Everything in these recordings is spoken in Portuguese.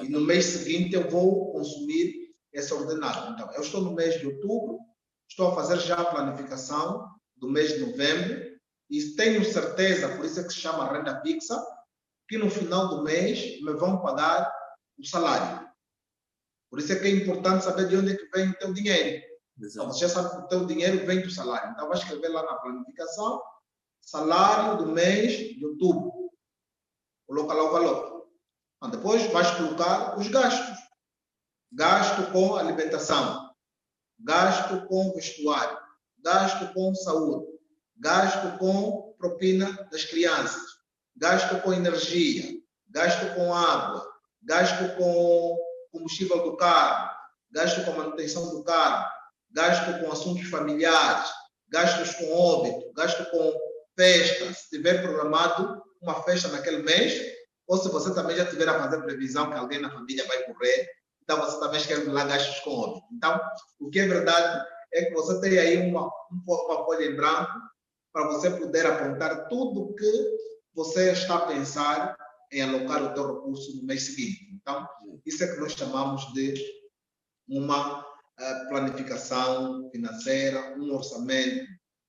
E no mês seguinte eu vou consumir esse ordenado. Então, eu estou no mês de outubro, estou a fazer já a planificação do mês de novembro e tenho certeza, por isso é que se chama renda fixa, que no final do mês me vão pagar o salário. Por isso é que é importante saber de onde é que vem o teu dinheiro. Então, você já sabe que o teu dinheiro vem do salário. Então, vai escrever lá na planificação, salário do mês de outubro. Coloca lá o valor. Então, depois vais colocar os gastos. Gasto com alimentação, gasto com vestuário, gasto com saúde, gasto com propina das crianças, gasto com energia, gasto com água, gasto com combustível do carro, gasto com manutenção do carro, gasto com assuntos familiares, gastos com óbito, gasto com festa, se tiver programado uma festa naquele mês, ou se você também já tiver a fazer previsão que alguém na família vai morrer, então você também escreve lá gastos com óbito. Então, o que é verdade é que você tem aí uma folha em branco para você poder apontar tudo o que você está a pensar em alocar o teu recurso no mês seguinte. Então, isso é que nós chamamos de uma planificação financeira, um orçamento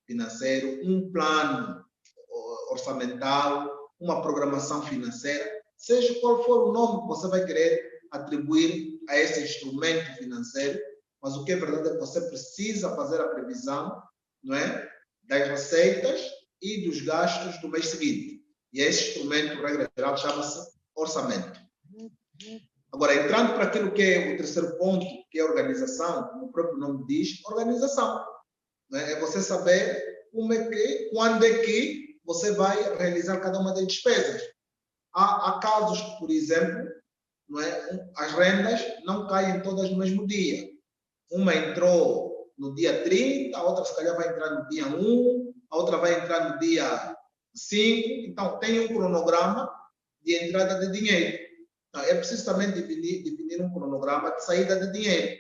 financeiro, um plano orçamental, uma programação financeira, seja qual for o nome que você vai querer atribuir a esse instrumento financeiro, mas o que é verdade é que você precisa fazer a previsão, não é, das receitas e dos gastos do mês seguinte. E esse instrumento, regra geral, chama-se orçamento. Agora, entrando para aquilo que é o terceiro ponto, que é organização, como o próprio nome diz, organização. Né? É você saber como é que, quando é que você vai realizar cada uma das despesas. Há casos, por exemplo, não é? As rendas não caem todas no mesmo dia. Uma entrou no dia 30, a outra se calhar vai entrar no dia 1, a outra vai entrar no dia 5. Então, tem um cronograma de entrada de dinheiro. Então, é preciso também definir um cronograma de saída de dinheiro.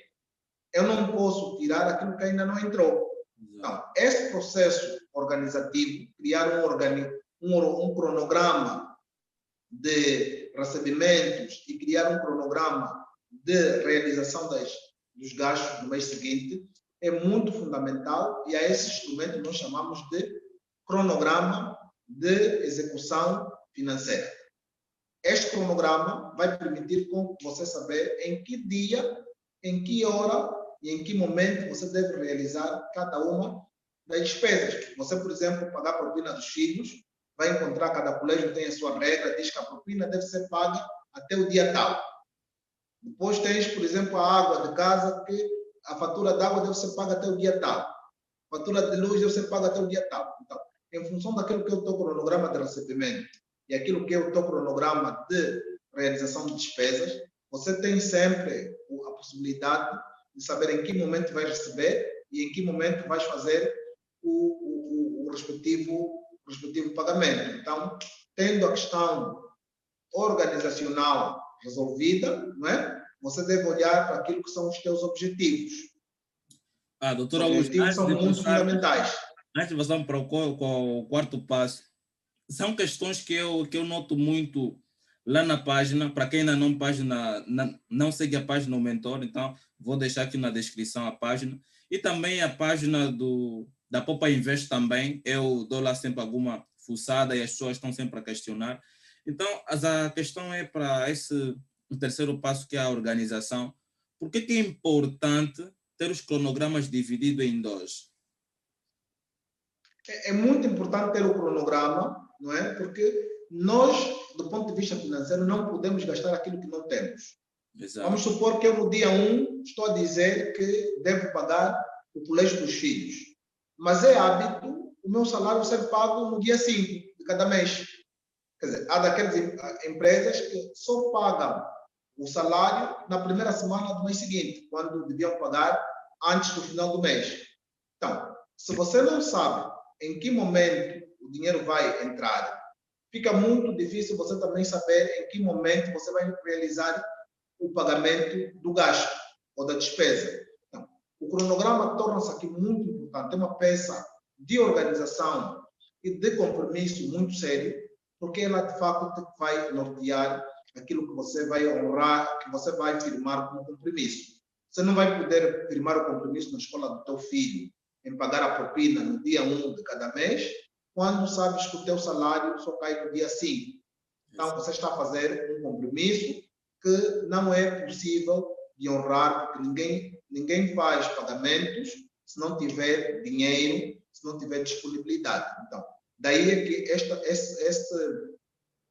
Eu não posso tirar aquilo que ainda não entrou. Então, esse processo organizativo, criar um cronograma de recebimentos e criar um cronograma de realização dos gastos no mês seguinte é muito fundamental e a esse instrumento nós chamamos de cronograma de execução financeira. Este cronograma vai permitir com você saber em que dia, em que hora e em que momento você deve realizar cada uma das despesas. Você, por exemplo, pagar a propina dos filhos, vai encontrar, cada colégio tem a sua regra, diz que a propina deve ser paga até o dia tal. Depois tens, por exemplo, a água de casa, que a fatura de água deve ser paga até o dia tal. A fatura de luz deve ser paga até o dia tal. Então, em função daquilo que é o teu cronograma de recebimento e aquilo que é o teu cronograma de realização de despesas, você tem sempre a possibilidade de saber em que momento vais receber e em que momento vais fazer o respectivo pagamento. Então, tendo a questão organizacional resolvida, não é? Você deve olhar para aquilo que são os teus objetivos. Doutora, os objetivos são muito fundamentais. Antes de passar para o quarto passo, são questões que eu noto muito lá na página. Para quem ainda não segue a página do Mentor, então vou deixar aqui na descrição a página. E também a página da Poupa Invest também. Eu dou lá sempre alguma fuçada e as pessoas estão sempre a questionar. Então, a questão é para o terceiro passo, que é a organização. Por que é importante ter os cronogramas divididos em dois? É muito importante ter o cronograma, não é? Porque nós, do ponto de vista financeiro, não podemos gastar aquilo que não temos. Exato. Vamos supor que eu no dia 1 estou a dizer que devo pagar o colégio dos filhos. Mas é hábito o meu salário ser pago no dia 5 de cada mês. Quer dizer, há daquelas empresas que só pagam o salário na primeira semana do mês seguinte, quando deviam pagar antes do final do mês. Então, se você não sabe em que momento o dinheiro vai entrar, fica muito difícil você também saber em que momento você vai realizar o pagamento do gasto ou da despesa. Então, o cronograma torna-se aqui muito importante, é uma peça de organização e de compromisso muito sério, porque ela de facto vai nortear aquilo que você vai honrar, que você vai firmar como compromisso. Você não vai poder firmar o compromisso na escola do teu filho em pagar a propina no dia 1 de cada mês, quando sabes que o teu salário só cai no dia 5. Então, você está a fazer um compromisso que não é possível de honrar, porque ninguém faz pagamentos se não tiver dinheiro, se não tiver disponibilidade. Então, daí é que este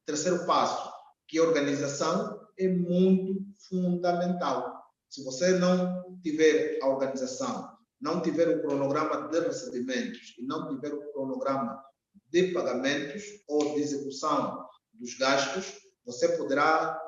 terceiro passo, que é a organização, é muito fundamental. Se você não tiver a organização, não tiver o cronograma de recebimentos e não tiver o cronograma de pagamentos ou de execução dos gastos, você poderá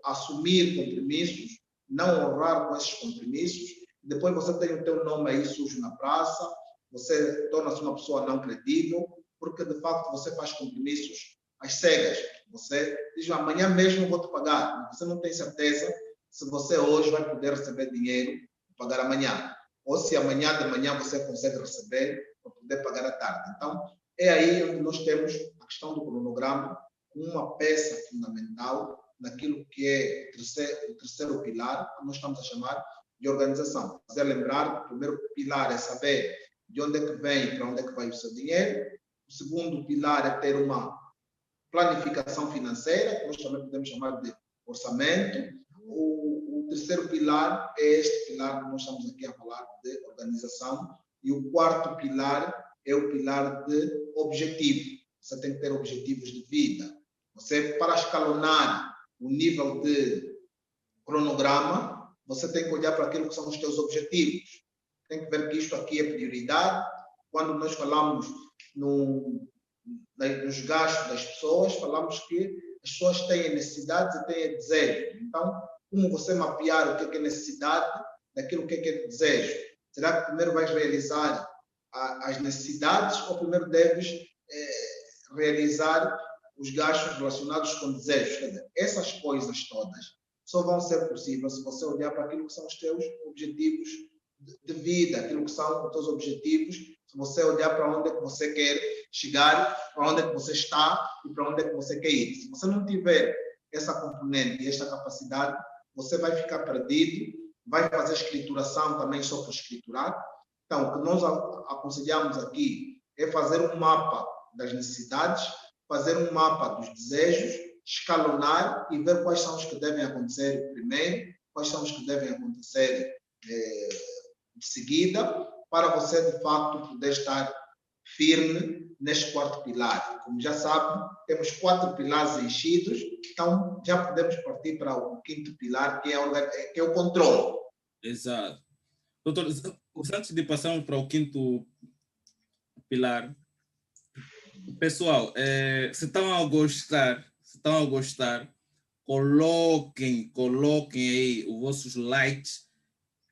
assumir compromissos, não honrar com esses compromissos, depois você tem o teu nome aí sujo na praça, você torna-se uma pessoa não credível, porque de facto você faz compromissos às cegas. Você diz, amanhã mesmo eu vou te pagar, mas você não tem certeza se você hoje vai poder receber dinheiro para pagar amanhã, ou se amanhã de manhã você consegue receber para poder pagar à tarde. Então, é aí onde nós temos a questão do cronograma, uma peça fundamental naquilo que é o terceiro pilar, que nós estamos a chamar de organização. Fazer lembrar que o primeiro pilar é saber de onde é que vem e para onde é que vai o seu dinheiro. O segundo pilar é ter uma planificação financeira, que nós também podemos chamar de orçamento. O terceiro pilar é este pilar que nós estamos aqui a falar de organização. E o quarto pilar é o pilar de objetivo. Você tem que ter objetivos de vida. Você, para escalonar o nível de cronograma, você tem que olhar para aquilo que são os teus objetivos. Tem que ver que isto aqui é prioridade. Quando nós falamos nos gastos das pessoas, falamos que as pessoas têm necessidades e têm desejos. Então, como você mapear o que é necessidade daquilo que é desejo? Será que primeiro vais realizar as necessidades ou primeiro deves realizar os gastos relacionados com desejos? Quer dizer, essas coisas todas só vão ser possíveis se você olhar para aquilo que são os teus objetivos de vida, aquilo que são os teus objetivos, se você olhar para onde é que você quer chegar, para onde é que você está e para onde é que você quer ir. Se você não tiver essa componente e esta capacidade, você vai ficar perdido, vai fazer escrituração também só por escriturar. Então, o que nós aconselhamos aqui é fazer um mapa das necessidades, fazer um mapa dos desejos, escalonar e ver quais são os que devem acontecer primeiro, quais são os que devem acontecer de seguida, para você, de facto, poder estar firme neste quarto pilar. Como já sabem, temos 4 pilares enchidos, então já podemos partir para o quinto pilar, que é o controle. Exato. Doutor, antes de passarmos para o quinto pilar, pessoal, se estão a gostar, coloquem aí os vossos likes,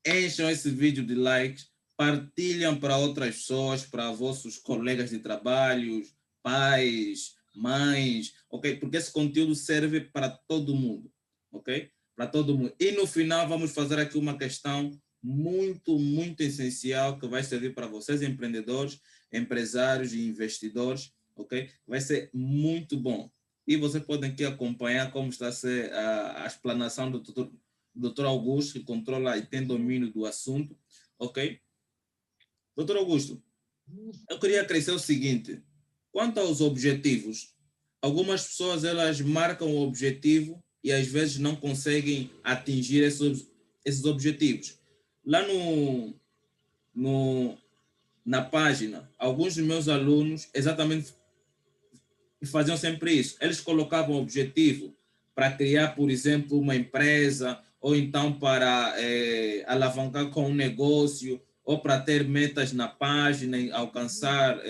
encham esse vídeo de likes, partilham para outras pessoas, para vossos colegas de trabalho, pais, mães, ok? Porque esse conteúdo serve para todo mundo, ok? Para todo mundo. E no final vamos fazer aqui uma questão muito, muito essencial que vai servir para vocês, empreendedores, empresários e investidores, ok? Vai ser muito bom. E vocês podem aqui acompanhar como está a ser a explanação do Dr. Augusto, que controla e tem domínio do assunto, ok? Doutor Augusto, eu queria acrescentar o seguinte: quanto aos objetivos, algumas pessoas elas marcam o objetivo e às vezes não conseguem atingir esses objetivos. Lá na página, alguns dos meus alunos exatamente faziam sempre isso. Eles colocavam o objetivo para criar, por exemplo, uma empresa, ou então para alavancar com um negócio, ou para ter metas na página, alcançar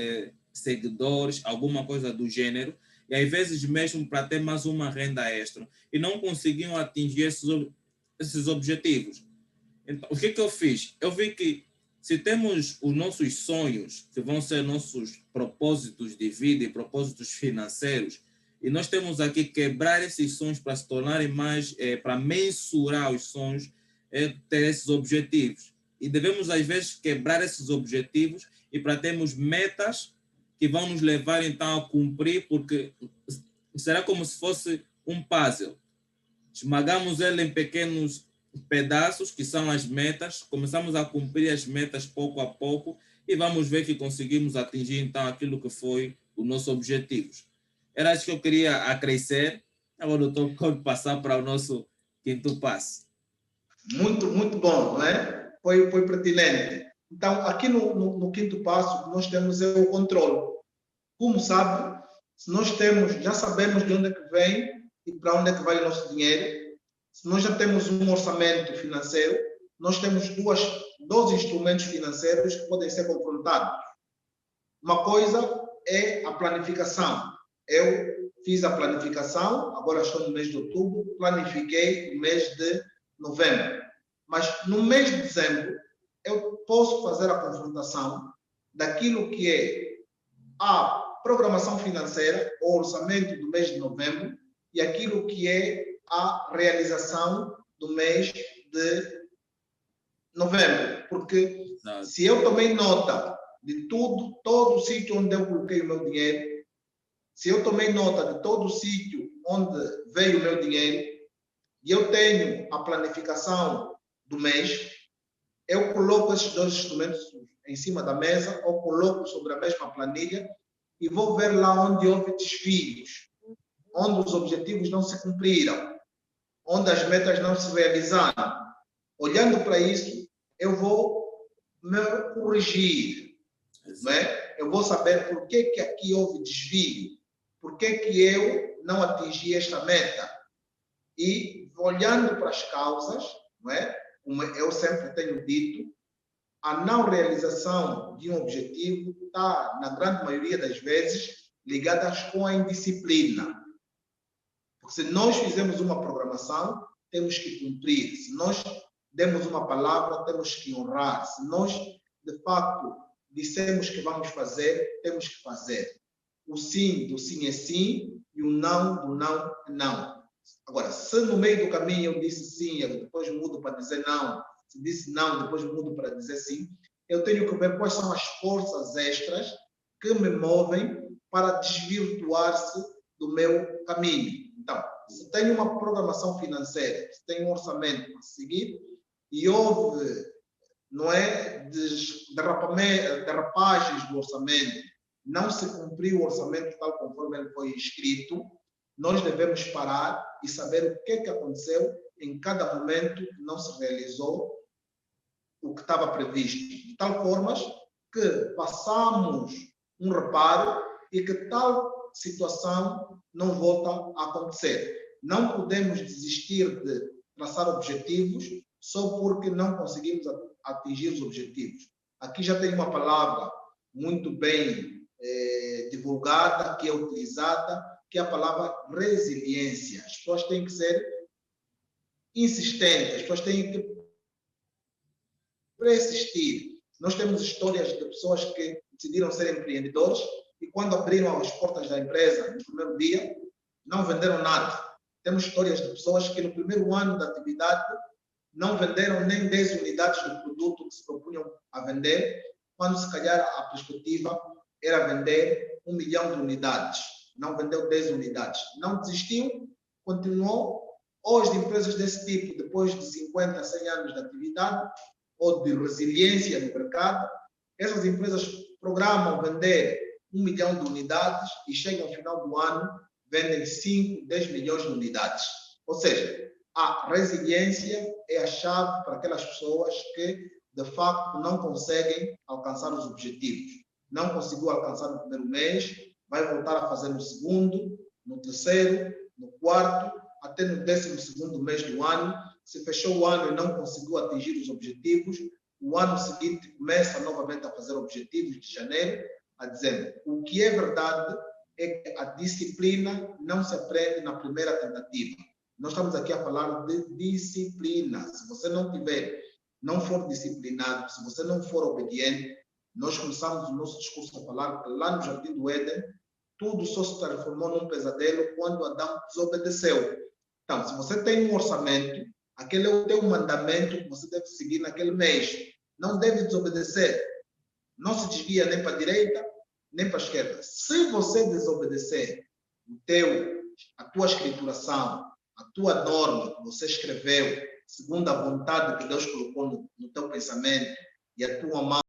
seguidores, alguma coisa do gênero, e às vezes mesmo para ter mais uma renda extra, e não conseguiam atingir esses objetivos. Então, o que eu fiz? Eu vi que se temos os nossos sonhos, que vão ser nossos propósitos de vida e propósitos financeiros, e nós temos aqui quebrar esses sonhos para se tornarem mais, para mensurar os sonhos, ter esses objetivos. E devemos, às vezes, quebrar esses objetivos e para termos metas que vão nos levar, então, a cumprir, porque será como se fosse um puzzle. esmagamos ele em pequenos pedaços, que são as metas, começamos a cumprir as metas pouco a pouco e vamos ver que conseguimos atingir, então, aquilo que foi o nosso objetivo. Era isso que eu queria acrescer. Agora, doutor, pode passar para o nosso quinto passo. Muito, muito bom, não é? Foi pertinente. Então, aqui no quinto passo, nós temos o controle. Como sabe, se nós temos, já sabemos de onde é que vem e para onde é que vai o nosso dinheiro. Se nós já temos um orçamento financeiro, nós temos dois instrumentos financeiros que podem ser confrontados. Uma coisa é a planificação. Eu fiz a planificação, agora estou no mês de outubro, planifiquei o mês de novembro. Mas no mês de dezembro, eu posso fazer a confrontação daquilo que é a programação financeira, o orçamento do mês de novembro e aquilo que é a realização do mês de novembro. Porque se eu tomei nota de tudo, todo o sítio onde eu coloquei o meu dinheiro, se eu tomei nota de todo o sítio onde veio o meu dinheiro, e eu tenho a planificação do mês, eu coloco esses dois instrumentos em cima da mesa, ou coloco sobre a mesma planilha, e vou ver lá onde houve desvios, onde os objetivos não se cumpriram, onde as metas não se realizaram. Olhando para isso, eu vou me corrigir, não é? Eu vou saber por que aqui houve desvio, por que eu não atingi esta meta. E olhando para as causas, não é? Como eu sempre tenho dito, a não realização de um objetivo está, na grande maioria das vezes, ligada com a indisciplina. Porque se nós fizemos uma programação, temos que cumprir. Se nós demos uma palavra, temos que honrar. Se nós, de facto, dissemos que vamos fazer, temos que fazer. O sim do sim é sim e o não do não é não. Agora, se no meio do caminho eu disse sim, eu depois mudo para dizer não, se disse não, depois mudo para dizer sim, eu tenho que ver quais são as forças extras que me movem para desvirtuar-se do meu caminho. Então, se tenho uma programação financeira, se tenho um orçamento a seguir e houve, não é, derrapagens do orçamento, não se cumpriu o orçamento tal conforme ele foi escrito, nós devemos parar e saber o que aconteceu em cada momento que não se realizou o que estava previsto, de tal forma que passamos um reparo e que tal situação não volta a acontecer. Não podemos desistir de traçar objetivos só porque não conseguimos atingir os objetivos. Aqui já tem uma palavra muito bem divulgada, que é utilizada, que é a palavra resiliência. As pessoas têm que ser insistentes, as pessoas têm que persistir. Nós temos histórias de pessoas que decidiram ser empreendedores e quando abriram as portas da empresa no primeiro dia, não venderam nada. Temos histórias de pessoas que no primeiro ano da atividade não venderam nem 10 unidades do produto que se propunham a vender, quando se calhar a perspectiva era vender 1 milhão de unidades. Não vendeu 10 unidades. Não desistiu, continuou. Hoje, empresas desse tipo, depois de 50, 100 anos de atividade ou de resiliência no mercado, essas empresas programam vender 1 milhão de unidades e chegam ao final do ano, vendem 5, 10 milhões de unidades. Ou seja, a resiliência é a chave para aquelas pessoas que, de facto, não conseguem alcançar os objetivos. Não conseguiu alcançar no primeiro mês, vai voltar a fazer no segundo, no terceiro, no quarto, até no 12º mês do ano. Se fechou o ano e não conseguiu atingir os objetivos, o ano seguinte começa novamente a fazer objetivos de janeiro a dezembro. O que é verdade é que a disciplina não se aprende na primeira tentativa. Nós estamos aqui a falar de disciplina. Se você não for disciplinado, se você não for obediente, nós começamos o nosso discurso a falar que lá no Jardim do Éden, tudo só se transformou num pesadelo quando Adão desobedeceu. Então, se você tem um orçamento, aquele é o teu mandamento que você deve seguir naquele mês. Não deve desobedecer. Não se desvia nem para a direita, nem para a esquerda. Se você desobedecer a tua escrituração, a tua norma que você escreveu, segundo a vontade que Deus colocou no teu pensamento, e a tua mão